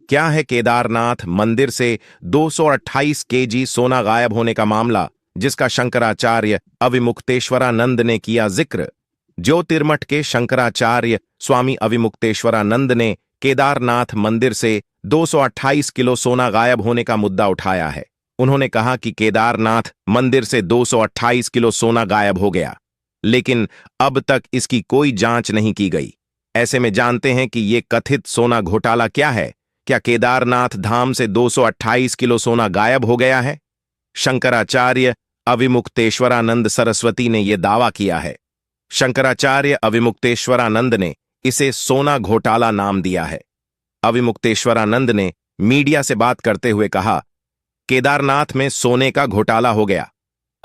क्या है केदारनाथ मंदिर से 228 केजी सोना गायब होने का मामला, जिसका शंकराचार्य अविमुक्तेश्वरानंद ने किया जिक्र। ज्योतिर्मठ के शंकराचार्य स्वामी अविमुक्तेश्वरानंद ने केदारनाथ मंदिर से 228 किलो सोना गायब होने का मुद्दा उठाया है। उन्होंने कहा कि केदारनाथ मंदिर से 228 किलो सोना गायब हो गया, लेकिन अब तक इसकी कोई जांच नहीं की गई। ऐसे में जानते हैं कि ये कथित सोना घोटाला क्या है। क्या केदारनाथ धाम से 228 किलो सोना गायब हो गया है? शंकराचार्य अविमुक्तेश्वरानंद सरस्वती ने यह दावा किया है। शंकराचार्य अविमुक्तेश्वरानंद ने इसे सोना घोटाला नाम दिया है। अविमुक्तेश्वरानंद ने मीडिया से बात करते हुए कहा, केदारनाथ में सोने का घोटाला हो गया।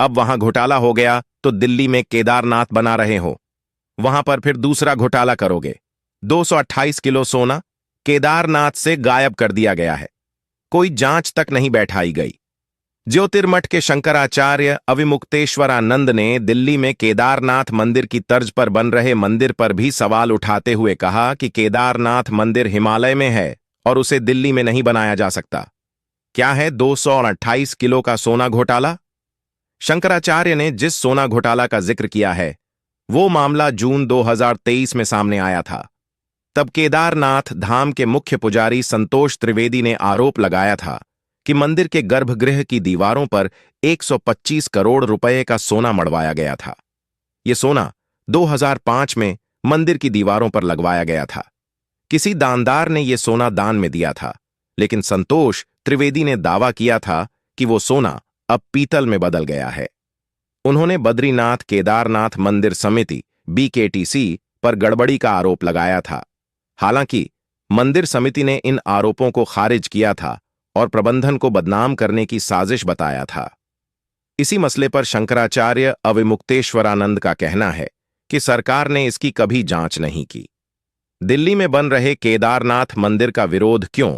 अब वहां घोटाला हो गया तो दिल्ली में केदारनाथ बना रहे हो, वहां पर फिर दूसरा घोटाला करोगे। 228 किलो सोना केदारनाथ से गायब कर दिया गया है, कोई जांच तक नहीं बैठाई गई। ज्योतिर्मठ के शंकराचार्य अविमुक्तेश्वरानंद ने दिल्ली में केदारनाथ मंदिर की तर्ज पर बन रहे मंदिर पर भी सवाल उठाते हुए कहा कि केदारनाथ मंदिर हिमालय में है और उसे दिल्ली में नहीं बनाया जा सकता। क्या है 228 किलो का सोना घोटाला? शंकराचार्य ने जिस सोना घोटाला का जिक्र किया है, वो मामला जून 2023 में सामने आया था। तब केदारनाथ धाम के मुख्य पुजारी संतोष त्रिवेदी ने आरोप लगाया था कि मंदिर के गर्भगृह की दीवारों पर 125 करोड़ रुपए का सोना मढ़वाया गया था। यह सोना 2005 में मंदिर की दीवारों पर लगवाया गया था। किसी दानदार ने यह सोना दान में दिया था, लेकिन संतोष त्रिवेदी ने दावा किया था कि वो सोना अब पीतल में बदल गया है। उन्होंने बद्रीनाथ केदारनाथ मंदिर समिति BKTC पर गड़बड़ी का आरोप लगाया था। हालांकि मंदिर समिति ने इन आरोपों को खारिज किया था और प्रबंधन को बदनाम करने की साजिश बताया था। इसी मसले पर शंकराचार्य अविमुक्तेश्वरानंद का कहना है कि सरकार ने इसकी कभी जांच नहीं की। दिल्ली में बन रहे केदारनाथ मंदिर का विरोध क्यों?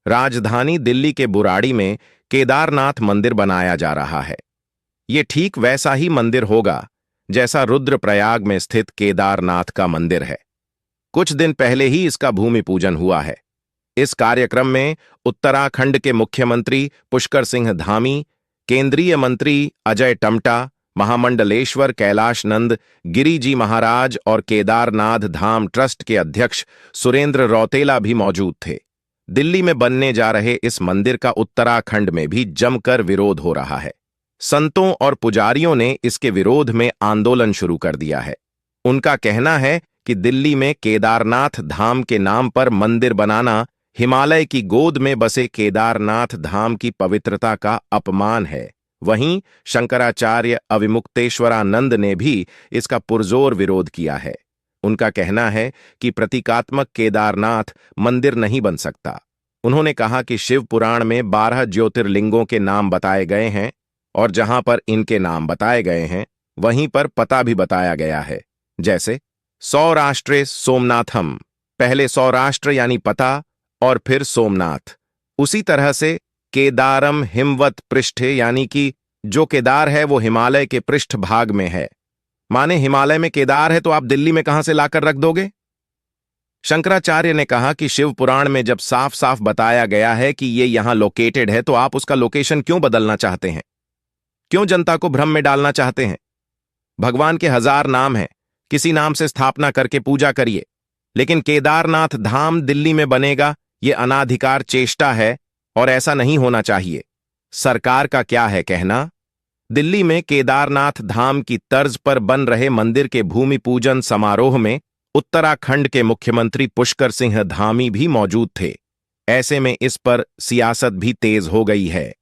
राजधानी दिल्ली के बुराड़ी में केदारनाथ मंदिर बनाया जा रहा है। ये ठीक वैसा ही मंदिर होगा जैसा रुद्रप्रयाग में स्थित केदारनाथ का मंदिर है। कुछ दिन पहले ही इसका भूमि पूजन हुआ है। इस कार्यक्रम में उत्तराखंड के मुख्यमंत्री पुष्कर सिंह धामी, केंद्रीय मंत्री अजय टमटा, महामंडलेश्वर कैलाश नंद गिरी जी महाराज और केदारनाथ धाम ट्रस्ट के अध्यक्ष सुरेंद्र रौतेला भी मौजूद थे। दिल्ली में बनने जा रहे इस मंदिर का उत्तराखंड में भी जमकर विरोध हो रहा है। संतों और पुजारियों ने इसके विरोध में आंदोलन शुरू कर दिया है। उनका कहना है कि दिल्ली में केदारनाथ धाम के नाम पर मंदिर बनाना हिमालय की गोद में बसे केदारनाथ धाम की पवित्रता का अपमान है। वहीं शंकराचार्य अविमुक्तेश्वरानंद ने भी इसका पुरजोर विरोध किया है। उनका कहना है कि प्रतीकात्मक केदारनाथ मंदिर नहीं बन सकता। उन्होंने कहा कि शिव पुराण में 12 ज्योतिर्लिंगों के नाम बताए गए हैं और जहां पर इनके नाम बताए गए हैं वहीं पर पता भी बताया गया है। जैसे सौराष्ट्रे सोमनाथम, पहले सौराष्ट्र यानी पता और फिर सोमनाथ। उसी तरह से केदारम हिमवत पृष्ठे, यानी कि जो केदार है वो हिमालय के पृष्ठ भाग में है। माने हिमालय में केदार है तो आप दिल्ली में कहां से लाकर रख दोगे? शंकराचार्य ने कहा कि शिव पुराण में जब साफ साफ बताया गया है कि ये यहां लोकेटेड है तो आप उसका लोकेशन क्यों बदलना चाहते हैं? क्यों जनता को भ्रम में डालना चाहते हैं? भगवान के 1000 नाम हैं, किसी नाम से स्थापना करके पूजा करिए, लेकिन केदारनाथ धाम दिल्ली में बनेगा ये अनाधिकार चेष्टा है और ऐसा नहीं होना चाहिए। सरकार का क्या है कहना? दिल्ली में केदारनाथ धाम की तर्ज पर बन रहे मंदिर के भूमि पूजन समारोह में उत्तराखंड के मुख्यमंत्री पुष्कर सिंह धामी भी मौजूद थे। ऐसे में इस पर सियासत भी तेज हो गई है।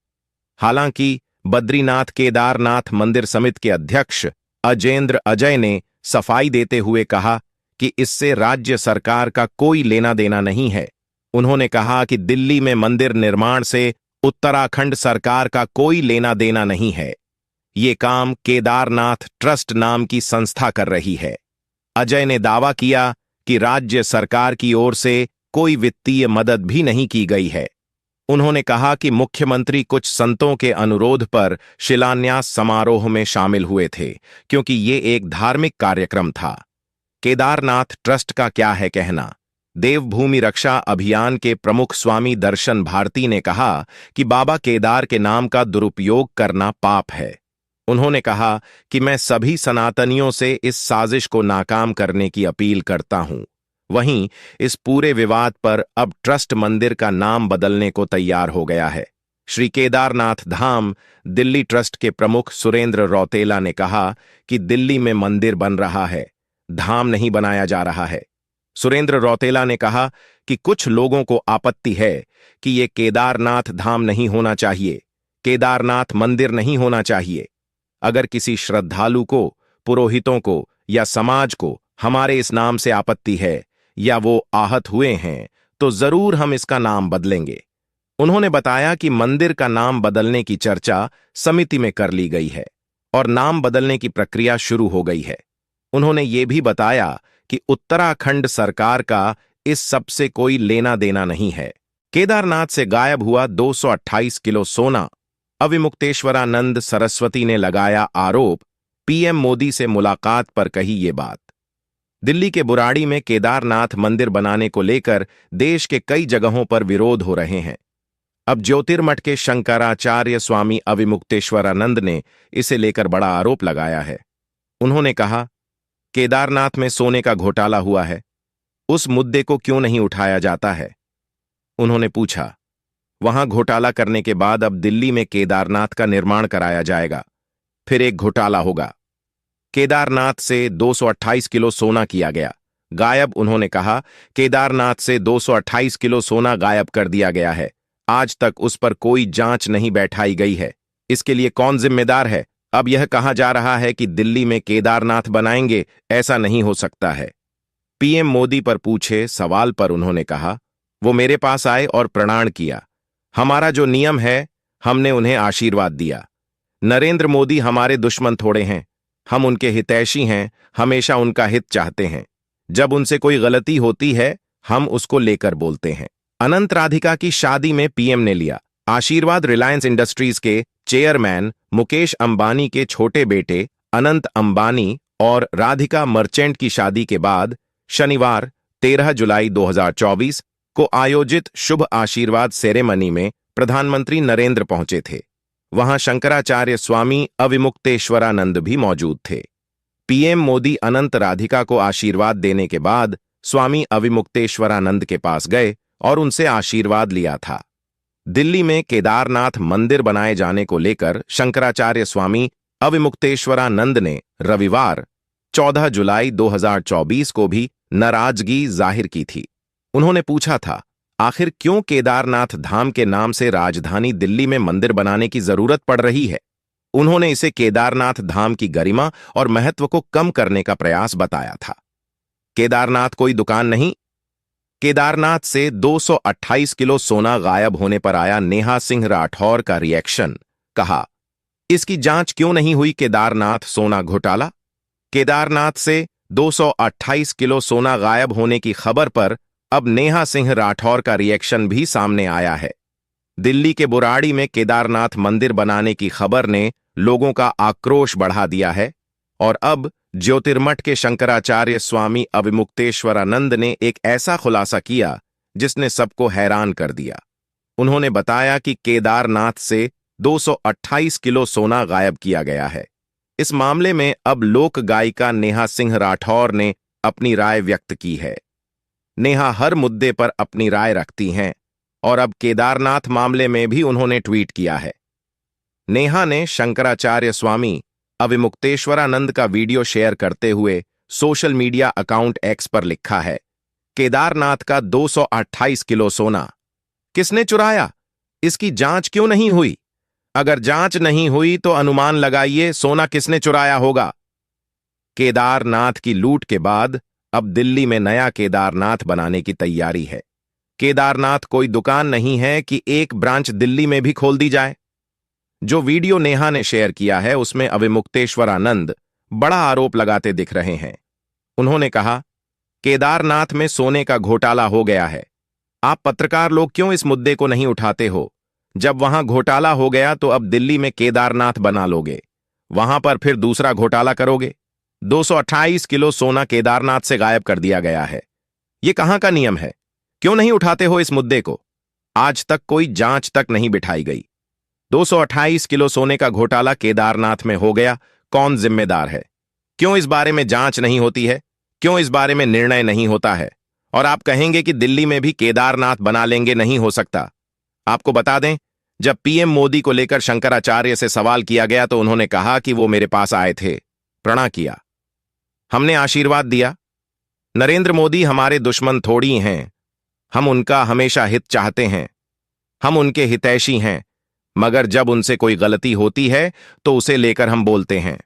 हालांकि बद्रीनाथ केदारनाथ मंदिर समिति के अध्यक्ष अजेंद्र अजय ने सफाई देते हुए कहा कि इससे राज्य सरकार का कोई लेना देना नहीं है। उन्होंने कहा कि दिल्ली में मंदिर निर्माण से उत्तराखंड सरकार का कोई लेना देना नहीं है। ये काम केदारनाथ ट्रस्ट नाम की संस्था कर रही है। अजय ने दावा किया कि राज्य सरकार की ओर से कोई वित्तीय मदद भी नहीं की गई है। उन्होंने कहा कि मुख्यमंत्री कुछ संतों के अनुरोध पर शिलान्यास समारोह में शामिल हुए थे, क्योंकि ये एक धार्मिक कार्यक्रम था। केदारनाथ ट्रस्ट का क्या है कहना? देवभूमि रक्षा अभियान के प्रमुख स्वामी दर्शन भारती ने कहा कि बाबा केदार के नाम का दुरुपयोग करना पाप है। उन्होंने कहा कि मैं सभी सनातनियों से इस साजिश को नाकाम करने की अपील करता हूं। वहीं इस पूरे विवाद पर अब ट्रस्ट मंदिर का नाम बदलने को तैयार हो गया है। श्री केदारनाथ धाम दिल्ली ट्रस्ट के प्रमुख सुरेंद्र रौतेला ने कहा कि दिल्ली में मंदिर बन रहा है, धाम नहीं बनाया जा रहा है। सुरेंद्र रौतेला ने कहा कि कुछ लोगों को आपत्ति है कि ये केदारनाथ धाम नहीं होना चाहिए, केदारनाथ मंदिर नहीं होना चाहिए। अगर किसी श्रद्धालु को, पुरोहितों को या समाज को हमारे इस नाम से आपत्ति है या वो आहत हुए हैं तो जरूर हम इसका नाम बदलेंगे। उन्होंने बताया कि मंदिर का नाम बदलने की चर्चा समिति में कर ली गई है और नाम बदलने की प्रक्रिया शुरू हो गई है। उन्होंने ये भी बताया कि उत्तराखंड सरकार का इस सब से कोई लेना देना नहीं है। केदारनाथ से गायब हुआ 228 किलो सोना, अविमुक्तेश्वरानंद सरस्वती ने लगाया आरोप, पीएम मोदी से मुलाकात पर कही ये बात। दिल्ली के बुराड़ी में केदारनाथ मंदिर बनाने को लेकर देश के कई जगहों पर विरोध हो रहे हैं। अब ज्योतिर्मठ के शंकराचार्य स्वामी अविमुक्तेश्वरानंद ने इसे लेकर बड़ा आरोप लगाया है। उन्होंने कहा, केदारनाथ में सोने का घोटाला हुआ है, उस मुद्दे को क्यों नहीं उठाया जाता है? उन्होंने पूछा, वहां घोटाला करने के बाद अब दिल्ली में केदारनाथ का निर्माण कराया जाएगा, फिर एक घोटाला होगा। केदारनाथ से 228 किलो सोना किया गया गायब। उन्होंने कहा, केदारनाथ से 228 किलो सोना गायब कर दिया गया है। आज तक उस पर कोई जांच नहीं बैठाई गई है। इसके लिए कौन जिम्मेदार है? अब यह कहा जा रहा है कि दिल्ली में केदारनाथ बनाएंगे, ऐसा नहीं हो सकता है। पीएम मोदी पर पूछे सवाल पर उन्होंने कहा, वो मेरे पास आए और प्रणाम किया। हमारा जो नियम है, हमने उन्हें आशीर्वाद दिया। नरेंद्र मोदी हमारे दुश्मन थोड़े हैं, हम उनके हितैषी हैं, हमेशा उनका हित चाहते हैं। जब उनसे कोई गलती होती है, हम उसको लेकर बोलते हैं। अनंत राधिका की शादी में पीएम ने लिया आशीर्वाद। रिलायंस इंडस्ट्रीज के चेयरमैन मुकेश अंबानी के छोटे बेटे अनंत अंबानी और राधिका मर्चेंट की शादी के बाद शनिवार 13 जुलाई 2024 को आयोजित शुभ आशीर्वाद सेरेमनी में प्रधानमंत्री नरेंद्र पहुंचे थे। वहां शंकराचार्य स्वामी अविमुक्तेश्वरानंद भी मौजूद थे। पीएम मोदी अनंत राधिका को आशीर्वाद देने के बाद स्वामी अविमुक्तेश्वरानंद के पास गए और उनसे आशीर्वाद लिया था। दिल्ली में केदारनाथ मंदिर बनाए जाने को लेकर शंकराचार्य स्वामी अविमुक्तेश्वरानंद ने रविवार 14 जुलाई 2024 को भी नाराजगी जाहिर की थी। उन्होंने पूछा था, आखिर क्यों केदारनाथ धाम के नाम से राजधानी दिल्ली में मंदिर बनाने की जरूरत पड़ रही है? उन्होंने इसे केदारनाथ धाम की गरिमा और महत्व को कम करने का प्रयास बताया था। केदारनाथ कोई दुकान नहीं। केदारनाथ से 228 किलो सोना गायब होने पर आया नेहा सिंह राठौर का रिएक्शन। कहा, इसकी जांच क्यों नहीं हुई? केदारनाथ सोना घोटाला। केदारनाथ से 228 किलो सोना गायब होने की खबर पर अब नेहा सिंह राठौर का रिएक्शन भी सामने आया है। दिल्ली के बुराड़ी में केदारनाथ मंदिर बनाने की खबर ने लोगों का आक्रोश बढ़ा दिया है और अब ज्योतिर्मठ के शंकराचार्य स्वामी अविमुक्तेश्वरानंद ने एक ऐसा खुलासा किया जिसने सबको हैरान कर दिया। उन्होंने बताया कि केदारनाथ से 228 किलो सोना गायब किया गया है। इस मामले में अब लोक गायिका नेहा सिंह राठौर ने अपनी राय व्यक्त की है। नेहा हर मुद्दे पर अपनी राय रखती हैं और अब केदारनाथ मामले में भी उन्होंने ट्वीट किया है। नेहा ने शंकराचार्य स्वामी अविमुक्तेश्वरानंद का वीडियो शेयर करते हुए सोशल मीडिया अकाउंट एक्स पर लिखा है, केदारनाथ का 228 किलो सोना किसने चुराया? इसकी जांच क्यों नहीं हुई? अगर जांच नहीं हुई तो अनुमान लगाइए सोना किसने चुराया होगा। केदारनाथ की लूट के बाद अब दिल्ली में नया केदारनाथ बनाने की तैयारी है। केदारनाथ कोई दुकान नहीं है कि एक ब्रांच दिल्ली में भी खोल दी जाए। जो वीडियो नेहा ने शेयर किया है उसमें अविमुक्तेश्वरानंद बड़ा आरोप लगाते दिख रहे हैं। उन्होंने कहा, केदारनाथ में सोने का घोटाला हो गया है। आप पत्रकार लोग क्यों इस मुद्दे को नहीं उठाते हो? जब वहां घोटाला हो गया तो अब दिल्ली में केदारनाथ बना लोगे, वहां पर फिर दूसरा घोटाला करोगे। 228 किलो सोना केदारनाथ से गायब कर दिया गया है। ये कहां का नियम है? क्यों नहीं उठाते हो इस मुद्दे को? आज तक कोई जांच तक नहीं बिठाई गई। 228 किलो सोने का घोटाला केदारनाथ में हो गया, कौन जिम्मेदार है? क्यों इस बारे में जांच नहीं होती है? क्यों इस बारे में निर्णय नहीं होता है? और आप कहेंगे कि दिल्ली में भी केदारनाथ बना लेंगे, नहीं हो सकता। आपको बता दें, जब पीएम मोदी को लेकर शंकराचार्य से सवाल किया गया तो उन्होंने कहा कि वो मेरे पास आए थे, प्रणाम किया, हमने आशीर्वाद दिया। नरेंद्र मोदी हमारे दुश्मन थोड़ी हैं, हम उनका हमेशा हित चाहते हैं, हम उनके हितैषी हैं, मगर जब उनसे कोई गलती होती है तो उसे लेकर हम बोलते हैं।